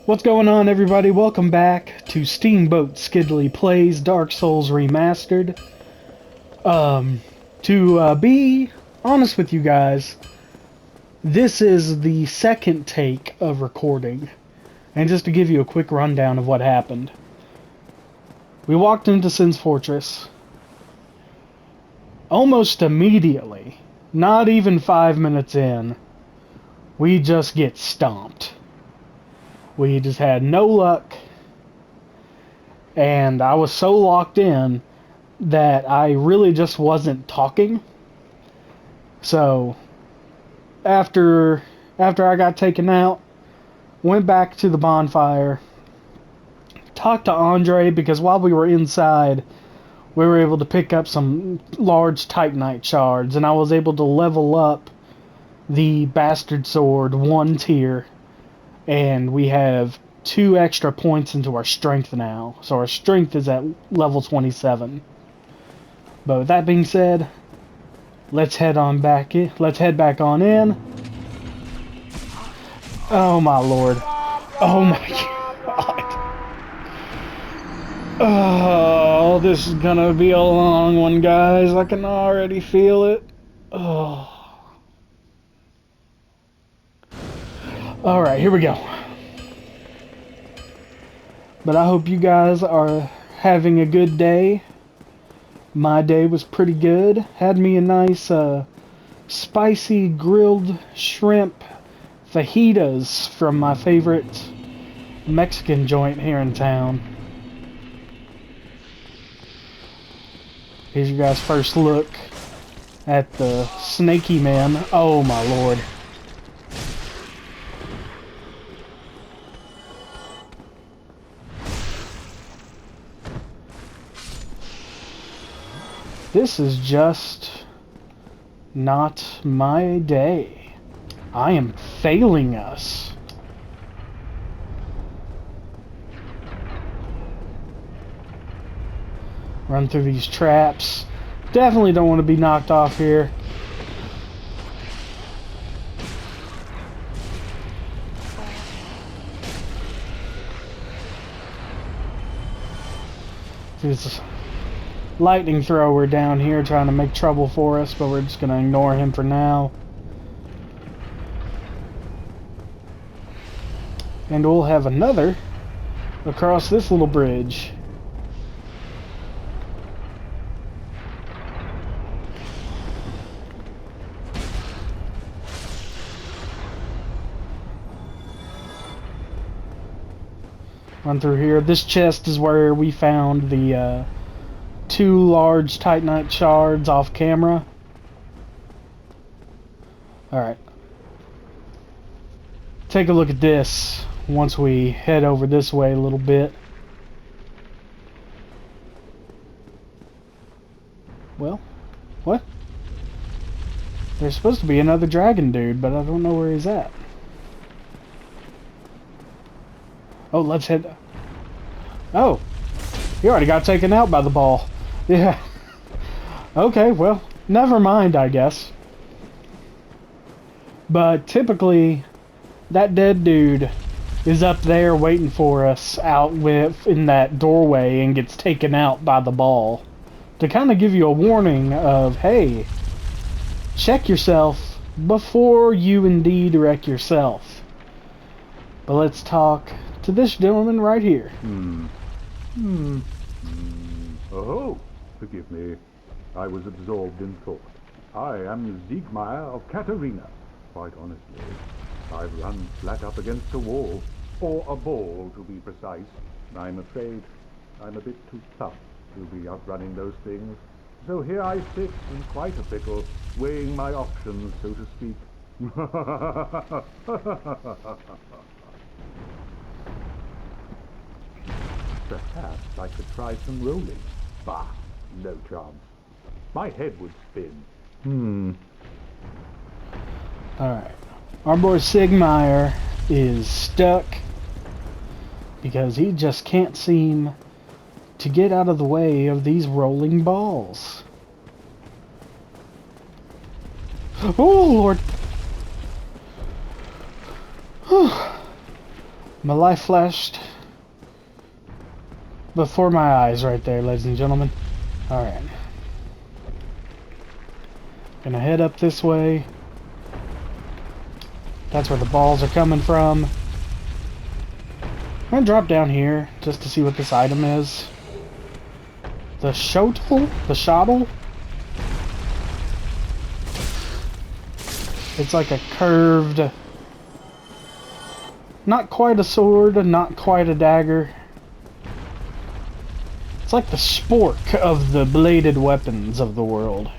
What's going on, everybody? Welcome back to Steamboat Skidley Plays Dark Souls Remastered. To be honest with you guys, this is the second take of recording. And just to give you a quick rundown of what happened. We walked into Sin's Fortress. Almost immediately, not even 5 minutes in, we just get stomped. We just had no luck, and I was so locked in that I really just wasn't talking. So after I got taken out, went back to the bonfire, talked to Andre, because while we were inside, we were able to pick up some large Titanite shards, and I was able to level up the Bastard Sword 1 tier. And we have 2 extra points into our strength now. So our strength is at level 27. But with that being said, let's head back on in. Oh my lord. Oh my god. Oh, this is gonna be a long one, guys. I can already feel it. Oh. Alright, here we go. But I hope you guys are having a good day. My day was pretty good. Had me a nice spicy grilled shrimp fajitas from my favorite Mexican joint here in town. Here's your guys' first look at the snaky man. Oh my lord. This is just not my day. I am failing us. Run through these traps. Definitely don't want to be knocked off here. There's lightning thrower down here trying to make trouble for us, but we're just going to ignore him for now. And we'll have another across this little bridge. Run through here. This chest is where we found the 2 large Titanite shards off camera. Alright. Take a look at this once we head over this way a little bit. Well, what? There's supposed to be another dragon dude, but I don't know where he's at. Oh, let's head... Oh! He already got taken out by the ball. Yeah. Okay, well, never mind, I guess. But typically, that dead dude is up there waiting for us out in that doorway and gets taken out by the ball. To kind of give you a warning of, hey, check yourself before you indeed wreck yourself. But let's talk to this gentleman right here. Oh, forgive me. I was absorbed in thought. I am Siegmeyer of Katarina. Quite honestly, I've run flat up against a wall, or a ball to be precise. I'm afraid I'm a bit too tough to be outrunning those things. So here I sit in quite a pickle, weighing my options, so to speak. Perhaps I could try some rolling. Bah, no chance. My head would spin. Alright. Our boy Sigmeyer is stuck because he just can't seem to get out of the way of these rolling balls. Oh, Lord. My life flashed before my eyes right there, ladies and gentlemen. Alright. Gonna head up this way. That's where the balls are coming from. I'm gonna drop down here just to see what this item is. The shotl? The shotl? It's like a curved... Not quite a sword, not quite a dagger. It's like the spork of the bladed weapons of the world.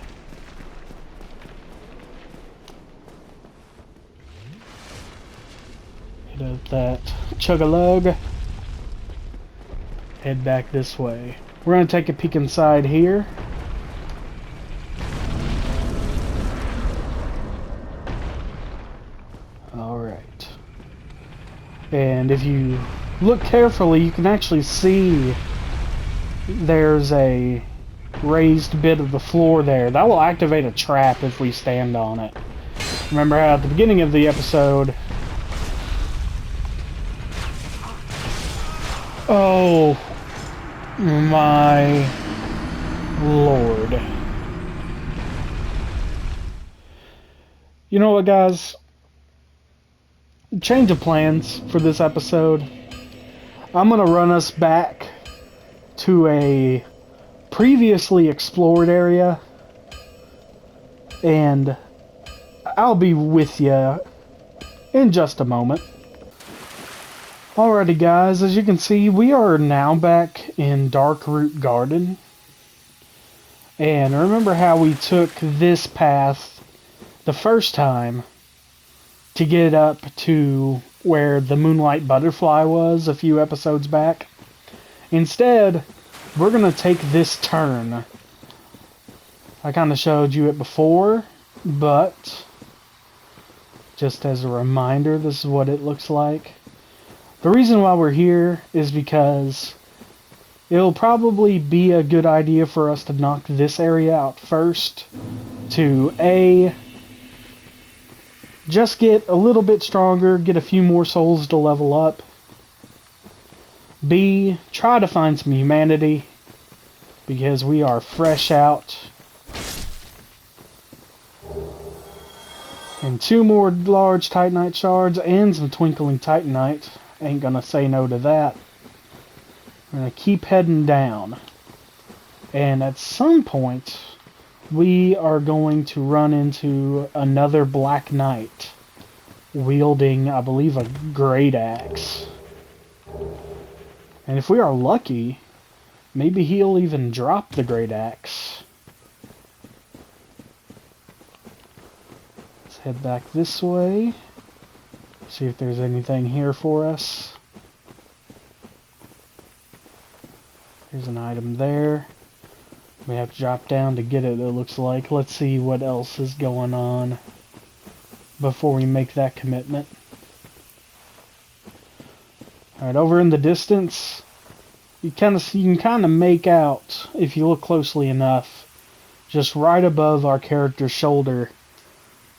Hit up that chug-a-lug. Head back this way. We're going to take a peek inside here. Alright. And if you look carefully, you can actually see there's a raised bit of the floor there. That will activate a trap if we stand on it. Remember how at the beginning of the episode... Oh my lord. You know what, guys? Change of plans for this episode. I'm gonna run us back to a previously explored area, and I'll be with you in just a moment. Alrighty guys, as you can see, we are now back in Darkroot Garden. And remember how we took this path the first time to get up to where the Moonlight Butterfly was a few episodes back? Instead, we're going to take this turn. I kind of showed you it before, but just as a reminder, this is what it looks like. The reason why we're here is because it'll probably be a good idea for us to knock this area out first to A, just get a little bit stronger, get a few more souls to level up. B, try to find some humanity, because we are fresh out. And 2 more large Titanite shards and some twinkling Titanite. Ain't gonna say no to that. We're gonna keep heading down. And at some point, we are going to run into another Black Knight wielding, I believe, a great axe. And if we are lucky, maybe he'll even drop the great axe. Let's head back this way. See if there's anything here for us. There's an item there. We have to drop down to get it, it looks like. Let's see what else is going on before we make that commitment. Alright, over in the distance, you can kind of make out, if you look closely enough, just right above our character's shoulder,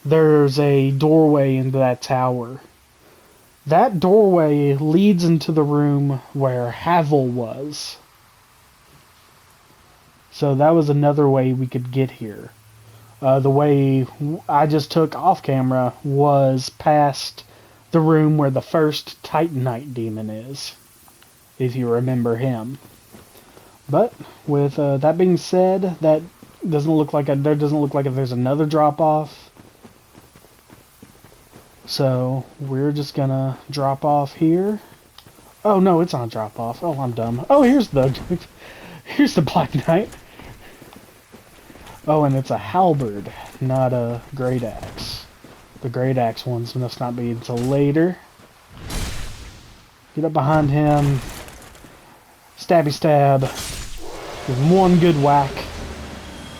there's a doorway into that tower. That doorway leads into the room where Havel was. So that was another way we could get here. The way I just took off camera was past the room where the first Titanite demon is, if you remember him. But with that being said, that doesn't look like there doesn't look like there's another drop off. So we're just gonna drop off here. Oh no, it's not drop off. Oh, I'm dumb. Oh, here's the Black Knight. Oh, and it's a halberd, not a great axe. The great axe ones must not be until later. Get up behind him. Stabby stab. Give him one good whack.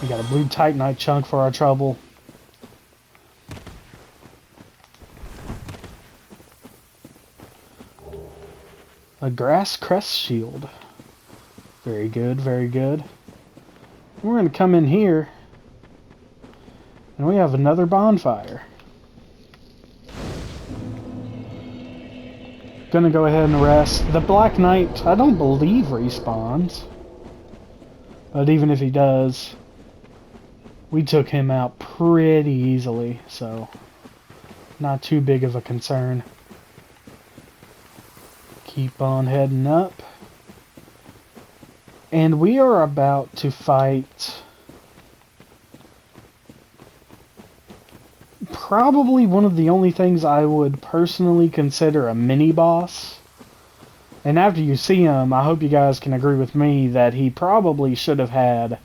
We got a blue Titanite chunk for our trouble. A grass crest shield. Very good, very good. We're going to come in here, and we have another bonfire. Gonna go ahead and rest. The Black Knight, I don't believe respawns. But even if he does, we took him out pretty easily, so not too big of a concern. Keep on heading up. And we are about to fight probably one of the only things I would personally consider a mini-boss. And after you see him, I hope you guys can agree with me that he probably should have had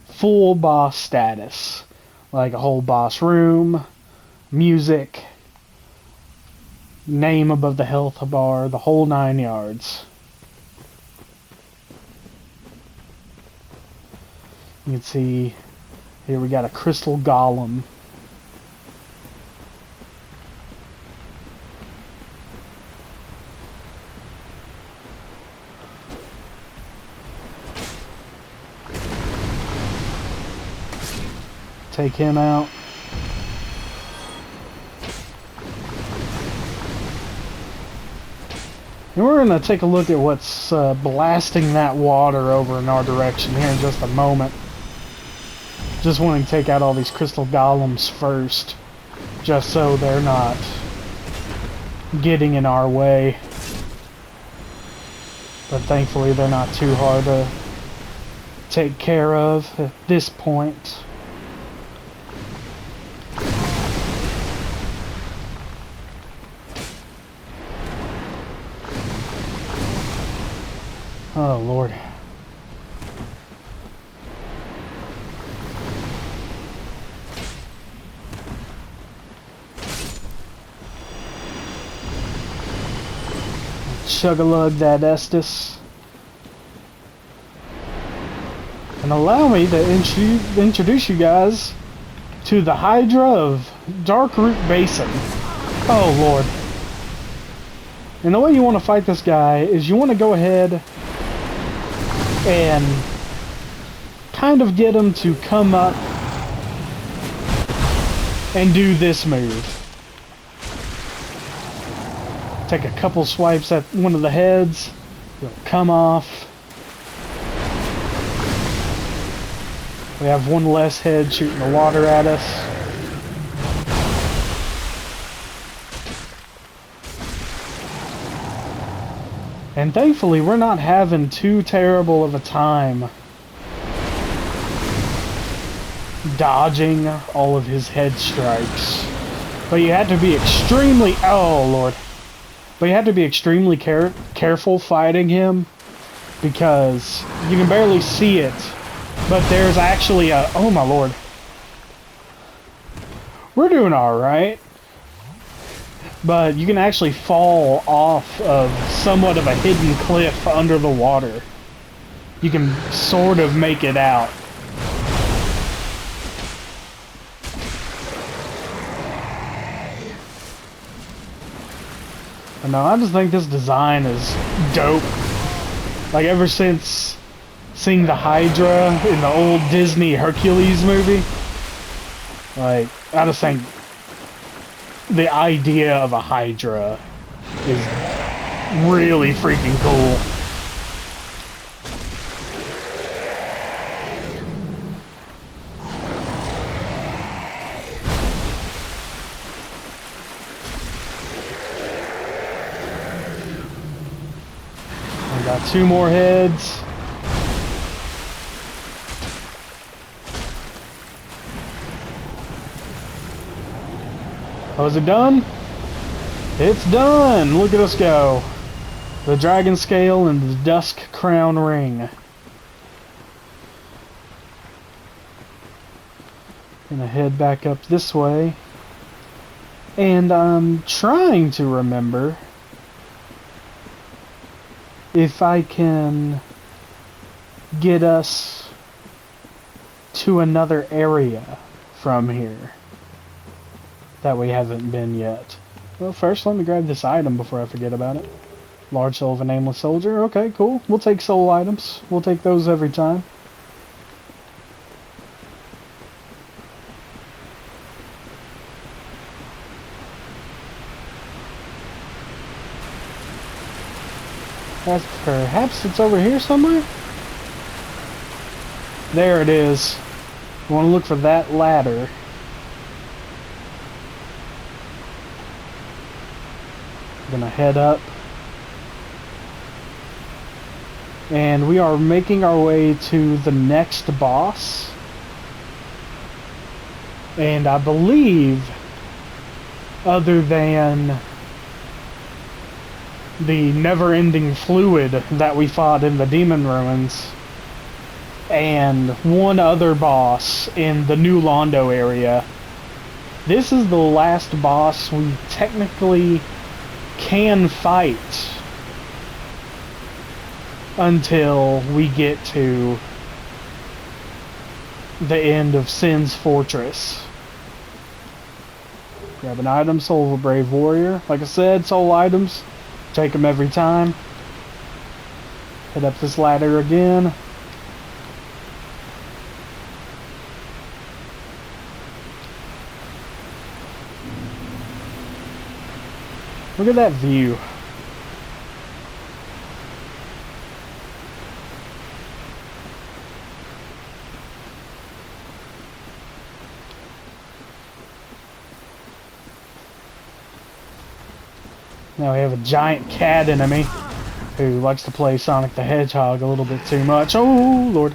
full boss status. Like a whole boss room, music, name above the health bar, the whole 9 yards. You can see here we got a crystal golem. Take him out. And we're going to take a look at what's blasting that water over in our direction here in just a moment. Just wanting to take out all these crystal golems first, just so they're not getting in our way. But thankfully they're not too hard to take care of at this point. Oh, Lord. Chug-a-lug that Estus. And allow me to introduce you guys to the Hydra of Darkroot Basin. Oh, Lord. And the way you want to fight this guy is you want to go ahead and kind of get him to come up and do this move. Take a couple swipes at one of the heads, he'll come off. We have one less head shooting the water at us. And thankfully, we're not having too terrible of a time dodging all of his head strikes. But you have to be extremely... oh, Lord. But you have to be extremely careful fighting him, because you can barely see it, but there's actually a... oh, my Lord. We're doing alright. But you can actually fall off of somewhat of a hidden cliff under the water. You can sort of make it out. But no, I just think this design is dope. Like, ever since seeing the Hydra in the old Disney Hercules movie, like, I just think the idea of a Hydra is really freaking cool. I got 2 more heads. Oh, is it done? It's done! Look at us go. The Dragon Scale and the Dusk Crown Ring. Gonna head back up this way. And I'm trying to remember if I can get us to another area from here that we haven't been yet. Well, first let me grab this item before I forget about it. Large soul of a nameless soldier. Okay, cool. We'll take soul items. We'll take those every time. Perhaps it's over here somewhere? There it is. You want to look for that ladder. Gonna head up. And we are making our way to the next boss. And I believe, other than the never-ending fluid that we fought in the Demon Ruins, and one other boss in the New Londo area, this is the last boss we technically can fight until we get to the end of Sin's Fortress. Grab an item, Soul of a Brave Warrior. Like I said, soul items, take them every time. Head up this ladder again. Look at that view. Now we have a giant cat enemy who likes to play Sonic the Hedgehog a little bit too much. Oh, Lord.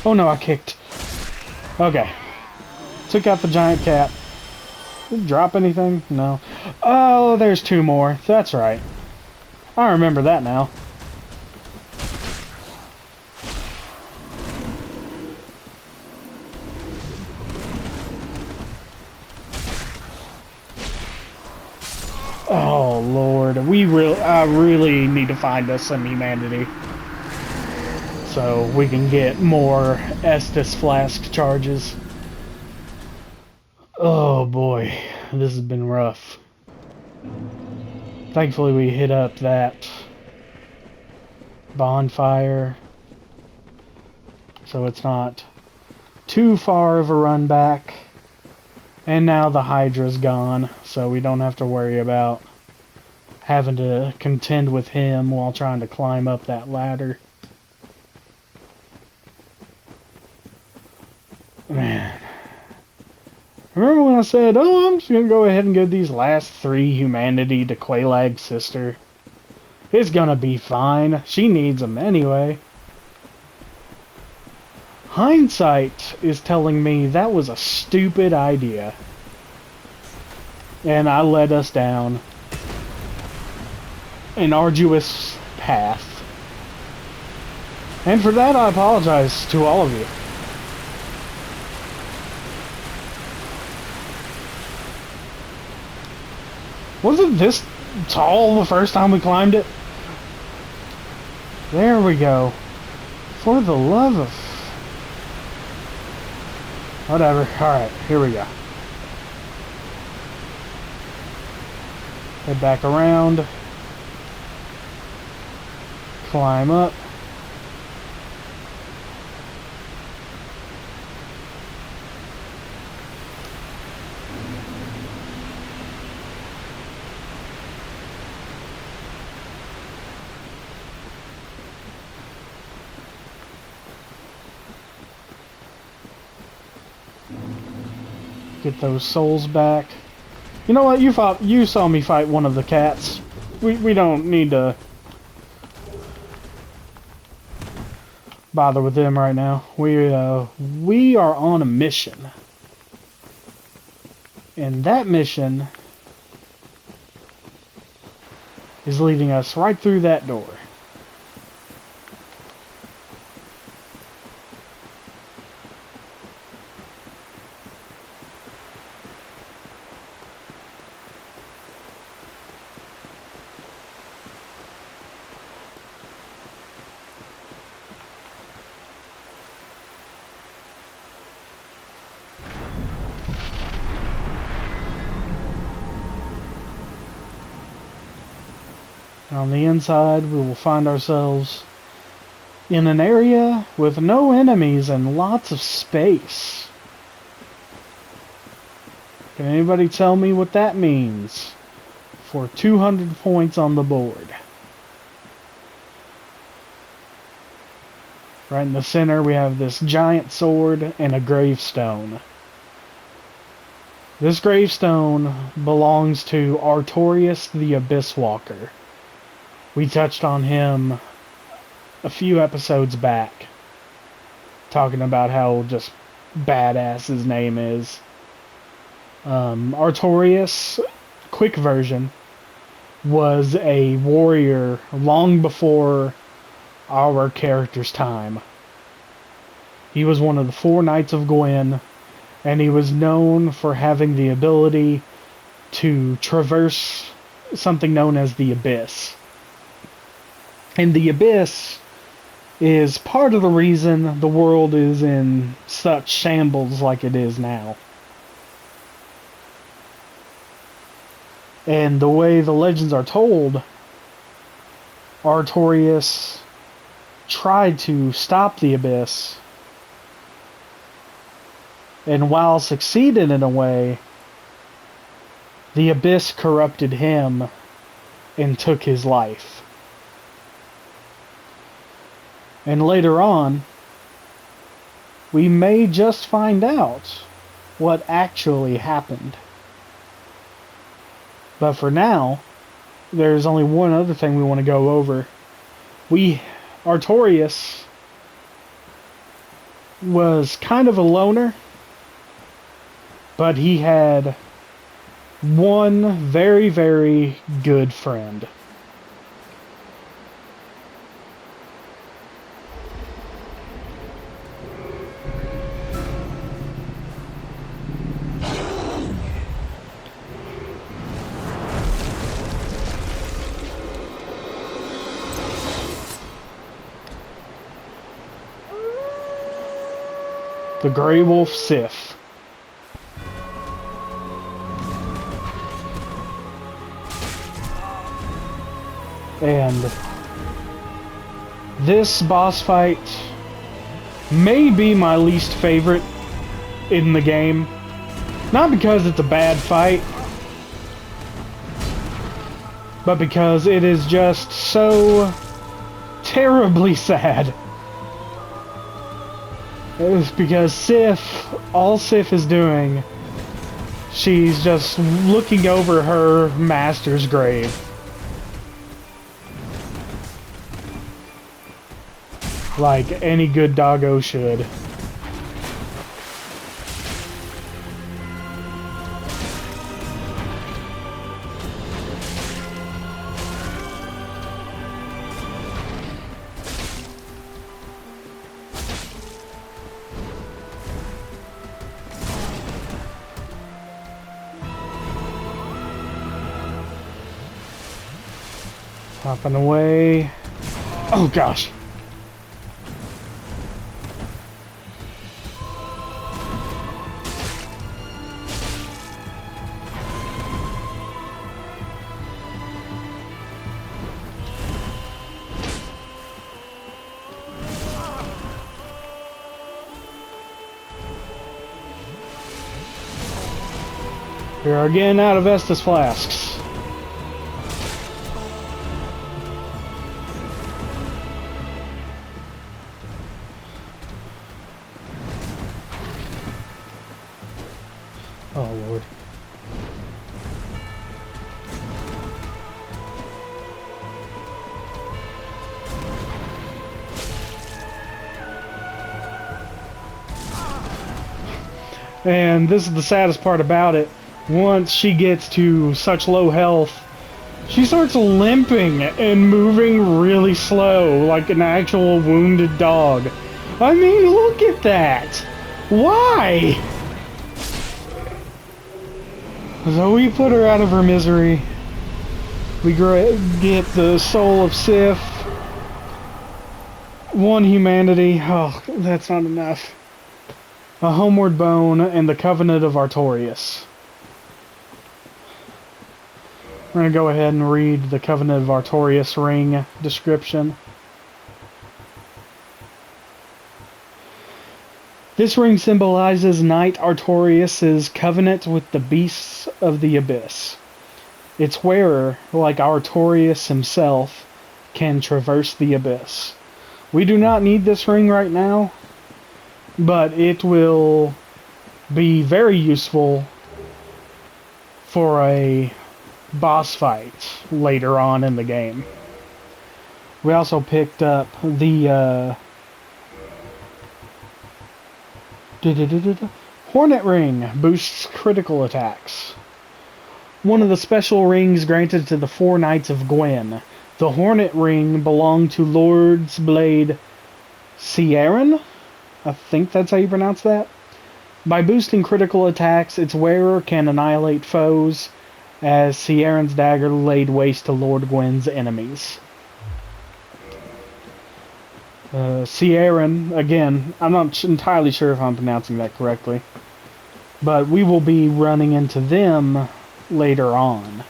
Oh no, I kicked. Okay. Took out the giant cat. Did it drop anything? No. Oh, there's two more. That's right. I remember that now. Oh Lord, I really need to find us some humanity, so we can get more Estus Flask charges. Oh boy, this has been rough. Thankfully we hit up that bonfire, so it's not too far of a run back. And now the Hydra's gone, so we don't have to worry about having to contend with him while trying to climb up that ladder. Man. Remember when I said, oh, I'm just going to go ahead and give these last 3 humanity to Qualag's sister? It's going to be fine. She needs them anyway. Hindsight is telling me that was a stupid idea. And I led us down an arduous path. And for that I apologize to all of you. Wasn't this tall the first time we climbed it? There we go. For the love of... Whatever. Alright, here we go. Head back around. Climb up. Get those souls back. You know what? You saw me fight one of the cats. We don't need to bother with them right now. We are on a mission. And that mission is leading us right through that door. On the inside, we will find ourselves in an area with no enemies and lots of space. Can anybody tell me what that means for 200 points on the board? Right in the center, we have this giant sword and a gravestone. This gravestone belongs to Artorias the Abyss Walker. We touched on him a few episodes back, talking about how just badass his name is. Artorias, quick version, was a warrior long before our character's time. He was one of the 4 Knights of Gwyn, and he was known for having the ability to traverse something known as the Abyss. And the Abyss is part of the reason the world is in such shambles like it is now. And the way the legends are told, Artorias tried to stop the Abyss, and while succeeded in a way, the Abyss corrupted him and took his life. And later on, we may just find out what actually happened. But for now, there's only one other thing we want to go over. Artorias was kind of a loner, but he had one very, very good friend. The Grey Wolf Sith. And this boss fight may be my least favorite in the game. Not because it's a bad fight, but because it is just so terribly sad. It's because all Sif is doing, she's just looking over her master's grave. Like any good doggo should. Hopping away. Oh gosh. We are again out of Estus flasks. Oh Lord. And this is the saddest part about it. Once she gets to such low health, she starts limping and moving really slow, like an actual wounded dog. I mean, look at that! Why? So we put her out of her misery. We get the soul of Sif. 1 humanity. Oh, that's not enough. A homeward bone and the covenant of Artorias. We're going to go ahead and read the Covenant of Artorias ring description. This ring symbolizes Knight Artorias' covenant with the beasts of the abyss. Its wearer, like Artorias himself, can traverse the abyss. We do not need this ring right now, but it will be very useful for a boss fight later on in the game. We also picked up the Hornet Ring. Boosts critical attacks. One of the special rings granted to the 4 Knights of Gwen. The Hornet Ring belonged to Lord's Blade Ciaran? I think that's how you pronounce that. By boosting critical attacks, its wearer can annihilate foes, as Ciaran's dagger laid waste to Lord Gwen's enemies. Ciaran, again, I'm not entirely sure if I'm pronouncing that correctly, but we will be running into them later on.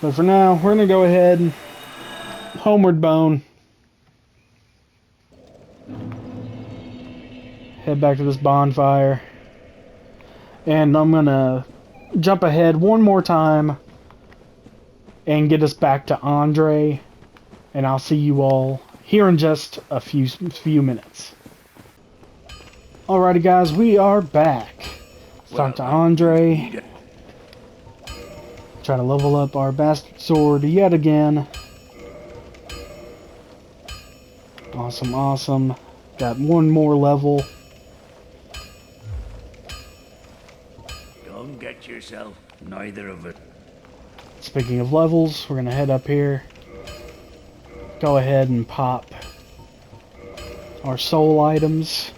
But for now, we're going to go ahead and homeward bone. Head back to this bonfire. And I'm going to jump ahead one more time and get us back to Andre. And I'll see you all here in just a few minutes. Alrighty guys, we are back. Talk to Andre. Try to level up our bastard sword yet again. Awesome, awesome. Got one more level. Don't get yourself neither of it. Speaking of levels, we're gonna head up here. Go ahead and pop our soul items.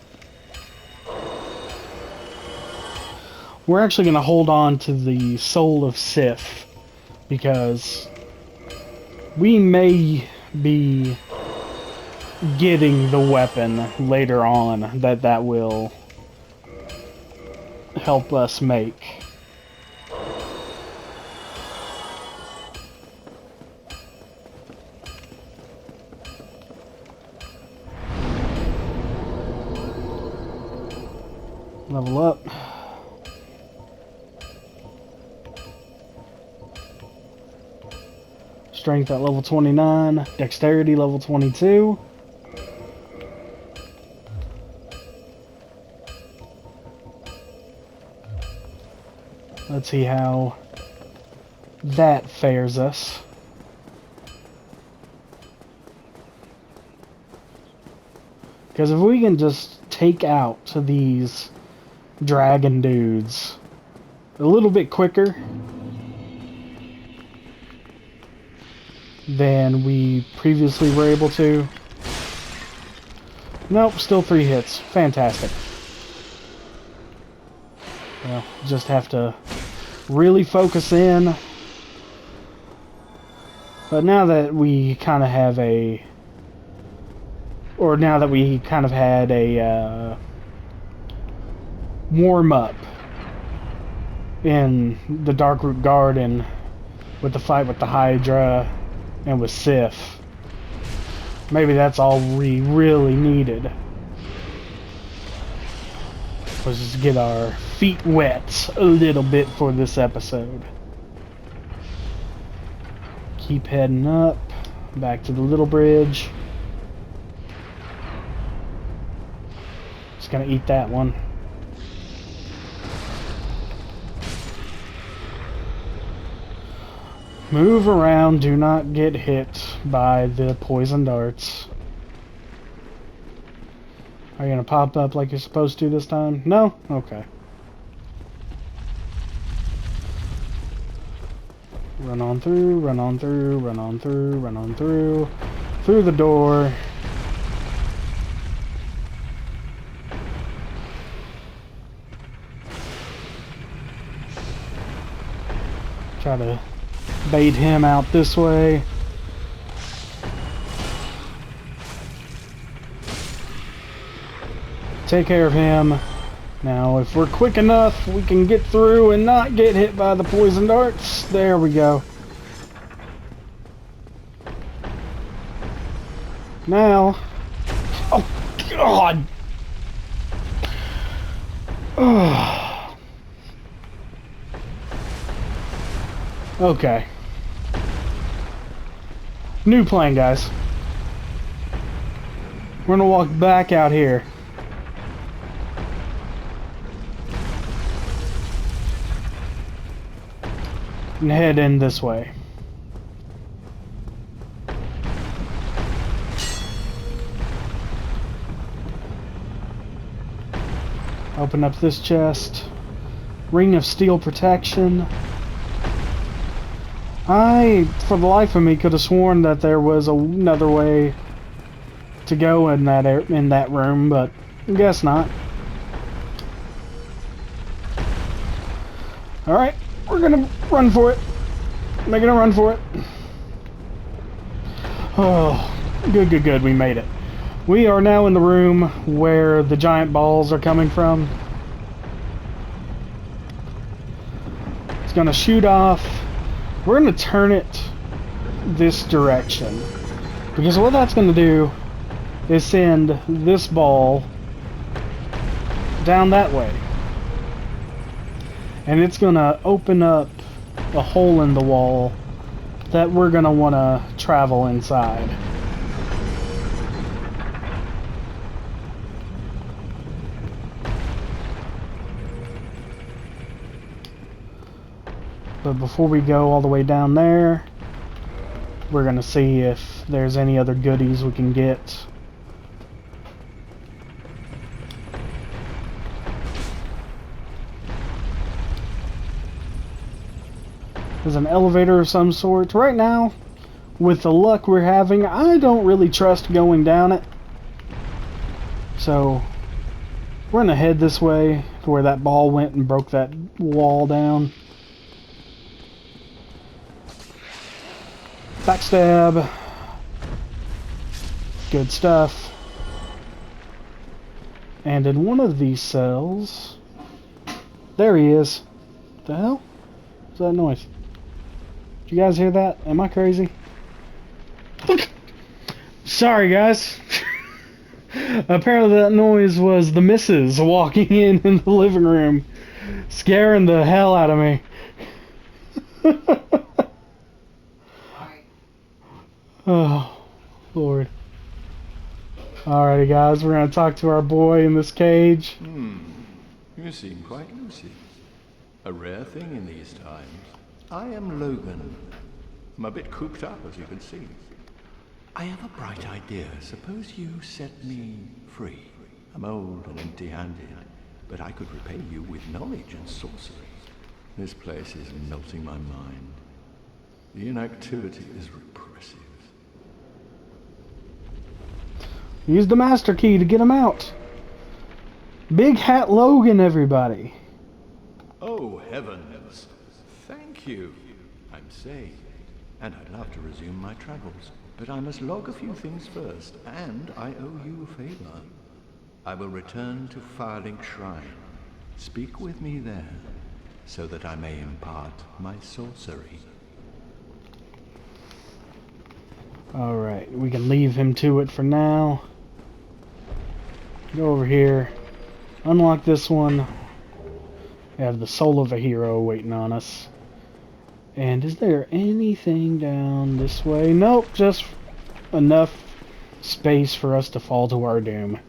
We're actually going to hold on to the Soul of Sif because we may be getting the weapon later on that will help us make. Level up. Strength at level 29. Dexterity level 22. Let's see how that fares us. Because if we can just take out these dragon dudes a little bit quicker than we previously were able to. Nope, still 3 hits. Fantastic. Well, just have to really focus in. But now that we kind of have a... Or now that we kind of had a warm-up in the Darkroot Garden with the fight with the Hydra and with Sif. Maybe that's all we really needed. Was just get our feet wet a little bit for this episode. Keep heading up, back to the little bridge. Just gonna eat that one. Move around, do not get hit by the poison darts. Are you gonna pop up like you're supposed to this time? No? Okay. Run on through, run on through, run on through, run on through. Through the door. Try to bait him out this way. Take care of him. Now, if we're quick enough, we can get through and not get hit by the poison darts. There we go. Now... Oh, God! Okay. New plan, guys. We're gonna walk back out here. And head in this way. Open up this chest. Ring of steel protection. I, for the life of me, could have sworn that there was another way to go in that room, but I guess not. All right, we're gonna run for it. Making a run for it. Oh, good, good, good. We made it. We are now in the room where the giant balls are coming from. It's gonna shoot off. We're gonna turn it this direction, because what that's gonna do is send this ball down that way, and it's gonna open up a hole in the wall that we're gonna want to travel inside. But before we go all the way down there, we're gonna see if there's any other goodies we can get. There's an elevator of some sort. Right now, with the luck we're having, I don't really trust going down it. So, we're gonna head this way to where that ball went and broke that wall down. Backstab. Good stuff. And in one of these cells... There he is. What the hell? What's that noise? Did you guys hear that? Am I crazy? Sorry, guys. Apparently that noise was the missus walking in the living room, scaring the hell out of me. Oh, Lord. Alrighty, guys, we're gonna talk to our boy in this cage. You seem quite lucid. A rare thing in these times. I am Logan. I'm a bit cooped up, as you can see. I have a bright idea. Suppose you set me free. I'm old and empty-handed, but I could repay you with knowledge and sorcery. This place is melting my mind. The inactivity is repressive. Use the master key to get him out. Big Hat Logan, everybody. Oh, heavens. Thank you. I'm saved, and I'd love to resume my travels. But I must log a few things first, and I owe you a favor. I will return to Firelink Shrine. Speak with me there, so that I may impart my sorcery. Alright, we can leave him to it for now. Go over here. Unlock this one. We have the soul of a hero waiting on us. And is there anything down this way? Nope, just enough space for us to fall to our doom.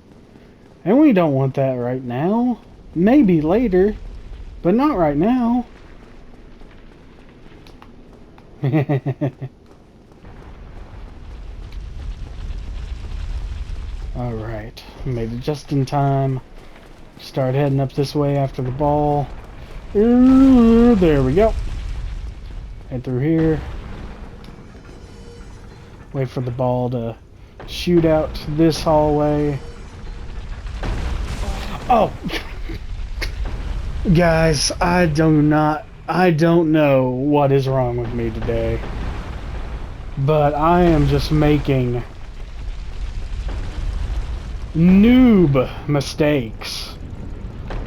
And we don't want that right now. Maybe later, but not right now. Alright, made it just in time. Start heading up this way after the ball. Ooh, there we go. Head through here. Wait for the ball to shoot out this hallway. Oh! Guys, I don't know what is wrong with me today. But I am just making noob mistakes.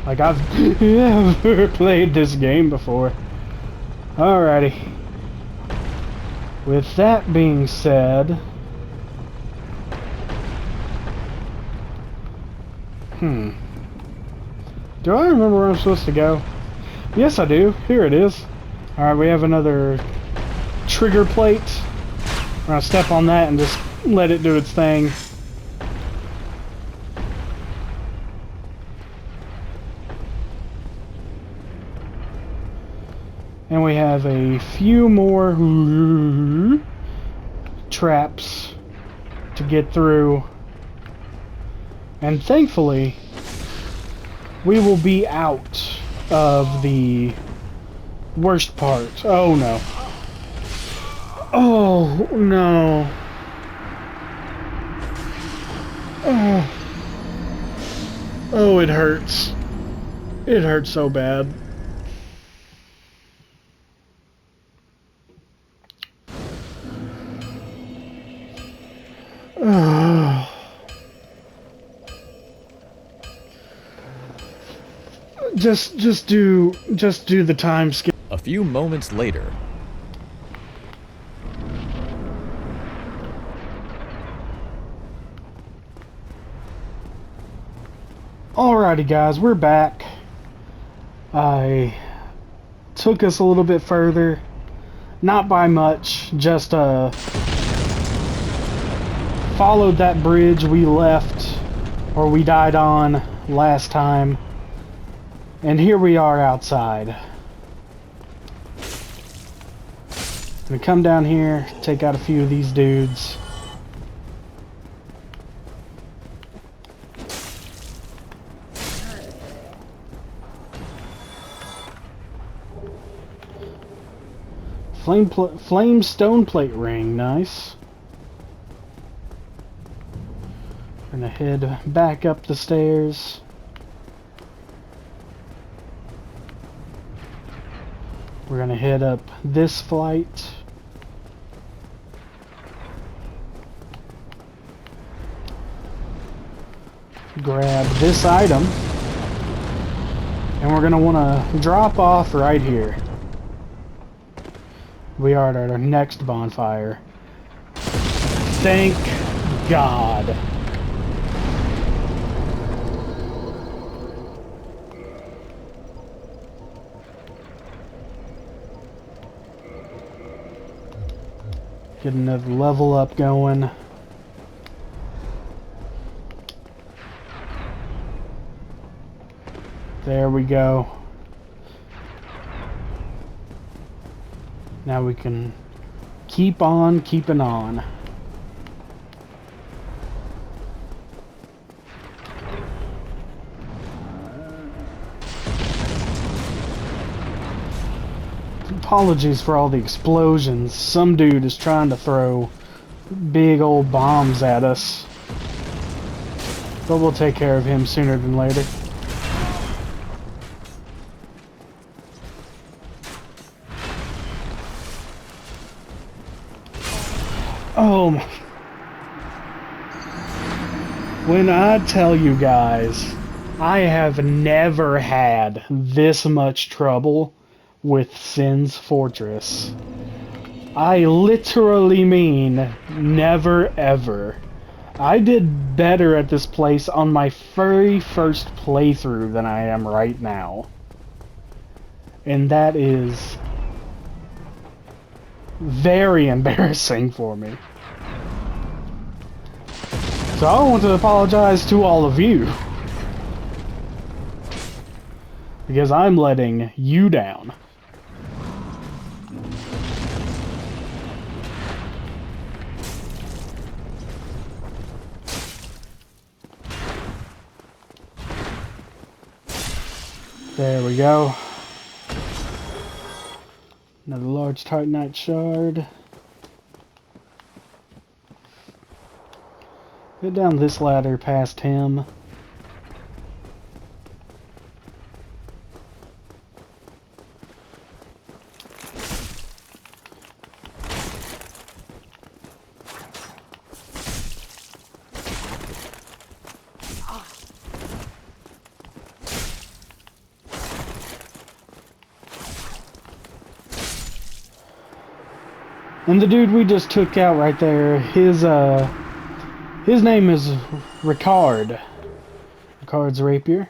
Like I've never played this game before. Alrighty. With that being said... Do I remember where I'm supposed to go? Yes, I do. Here it is. Alright, we have another trigger plate. We're gonna step on that and just let it do its thing. And we have a few more traps to get through. And thankfully, we will be out of the worst part. Oh no. Oh no. Oh. Oh, it hurts. It hurts so bad. Just do the time skip. A few moments later. Alrighty guys, we're back. I took us a little bit further. Not by much, just followed that bridge we left, or we died on last time. And here we are outside. Gonna come down here, take out a few of these dudes. Flame stone plate ring, nice. Gonna head back up the stairs. We're gonna head up this flight. Grab this item. And we're gonna wanna drop off right here. We are at our next bonfire. Thank God. Get another level up going. There we go. Now we can keep on keeping on. Apologies for all the explosions. Some dude is trying to throw big old bombs at us. But we'll take care of him sooner than later. Oh my. When I tell you guys, I have never had this much trouble with Sin's Fortress. I literally mean never ever. I did better at this place on my very first playthrough than I am right now. And that is very embarrassing for me. So I want to apologize to all of you. Because I'm letting you down. There we go. Another large Titanite shard. Get down this ladder past him. And the dude we just took out right there, his name is Ricard. Ricard's rapier.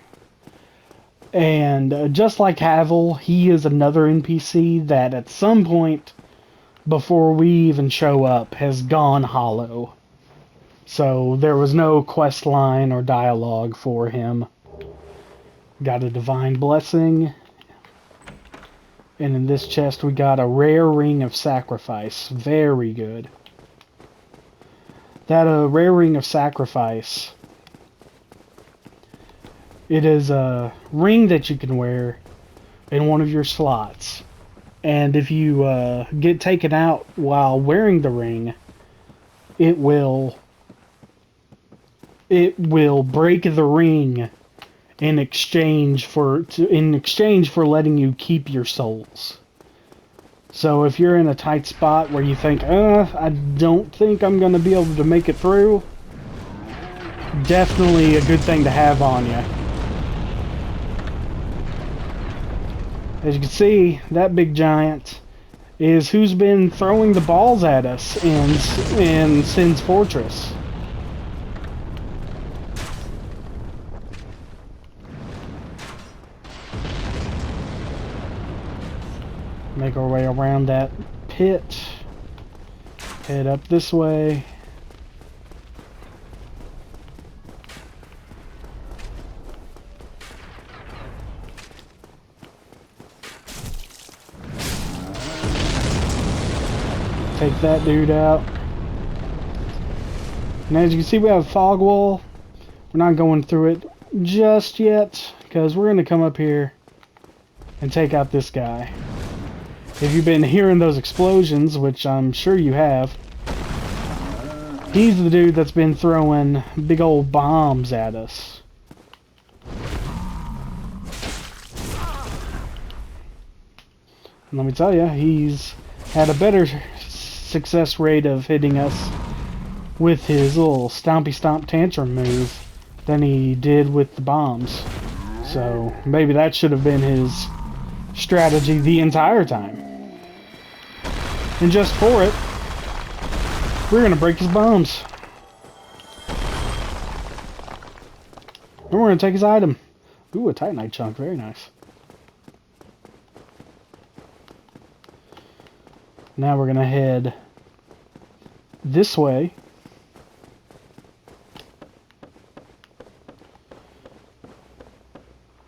And just like Havel, he is another NPC that at some point before we even show up has gone hollow. So there was no quest line or dialogue for him. Got a divine blessing. And in this chest we got a rare ring of sacrifice. Very good. That rare ring of sacrifice, it is a ring that you can wear in one of your slots. And if you get taken out while wearing the ring, it will break the ring in exchange for letting you keep your souls. So if you're in a tight spot where you think, I don't think I'm going to be able to make it through, definitely a good thing to have on you. As you can see, that big giant is who's been throwing the balls at us in Sin's Fortress. Make our way around that pit. Head up this way. Take that dude out. And as you can see, we have a fog wall. We're not going through it just yet, because we're going to come up here and take out this guy. If you've been hearing those explosions, which I'm sure you have, he's the dude that's been throwing big old bombs at us. And let me tell you, he's had a better success rate of hitting us with his little stompy stomp tantrum move than he did with the bombs. So maybe that should have been his strategy the entire time. And just for it, we're gonna break his bombs. And we're gonna take his item. Ooh, a Titanite chunk, very nice. Now we're gonna head this way.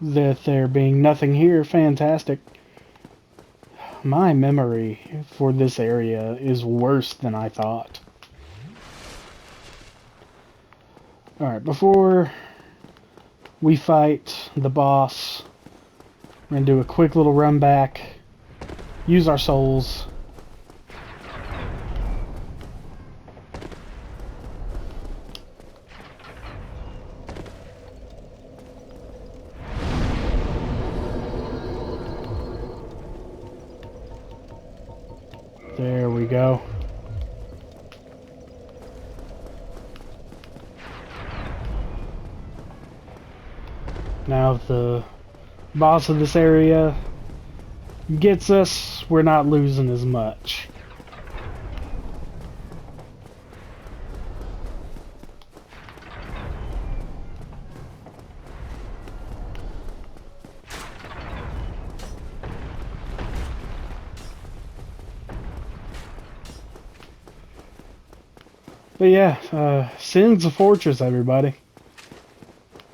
That there being nothing here, fantastic. My memory for this area is worse than I thought. Alright, before we fight the boss, we're going to do a quick little run back, use our souls. There we go. Now if the boss of this area gets us, we're not losing as much. But yeah, Sin's Fortress, everybody.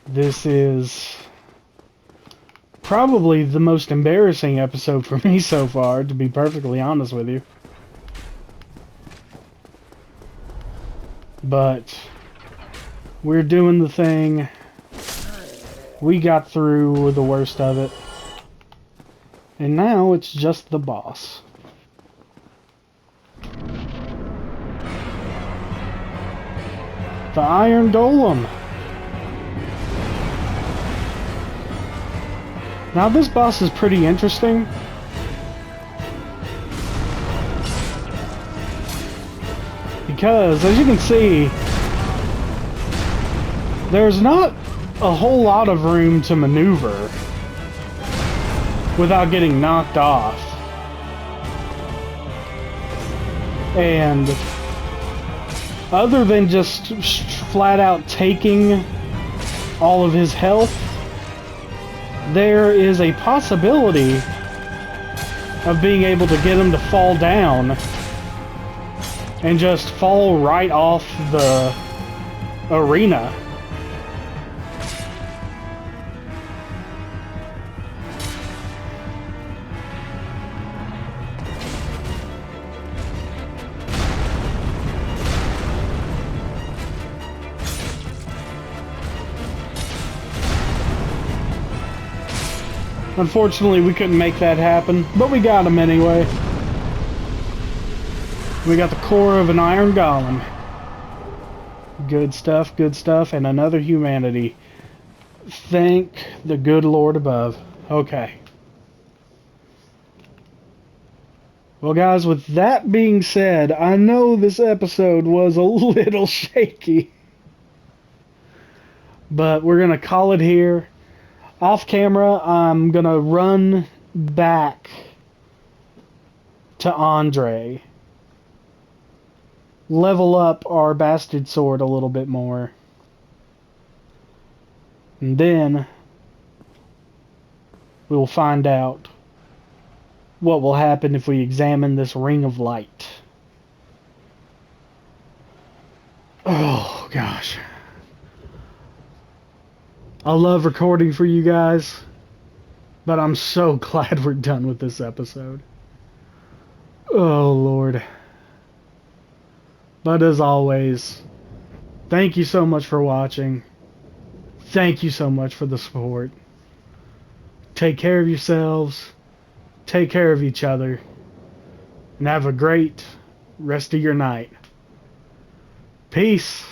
This is probably the most embarrassing episode for me so far, to be perfectly honest with you. But we're doing the thing. We got through the worst of it. And now it's just the boss. The Iron Golem. Now this boss is pretty interesting. Because, as you can see, there's not a whole lot of room to maneuver without getting knocked off. And other than just flat out taking all of his health, there is a possibility of being able to get him to fall down and just fall right off the arena. Unfortunately, we couldn't make that happen, but we got him anyway. We got the core of an iron golem. Good stuff, and another humanity. Thank the good Lord above. Okay. Well, guys, with that being said, I know this episode was a little shaky, but we're going to call it here. Off camera, I'm going to run back to Andre. Level up our bastard sword a little bit more. And then we will find out what will happen if we examine this ring of light. Oh, gosh. I love recording for you guys, but I'm so glad we're done with this episode. Oh, Lord. But as always, thank you so much for watching. Thank you so much for the support. Take care of yourselves. Take care of each other. And have a great rest of your night. Peace.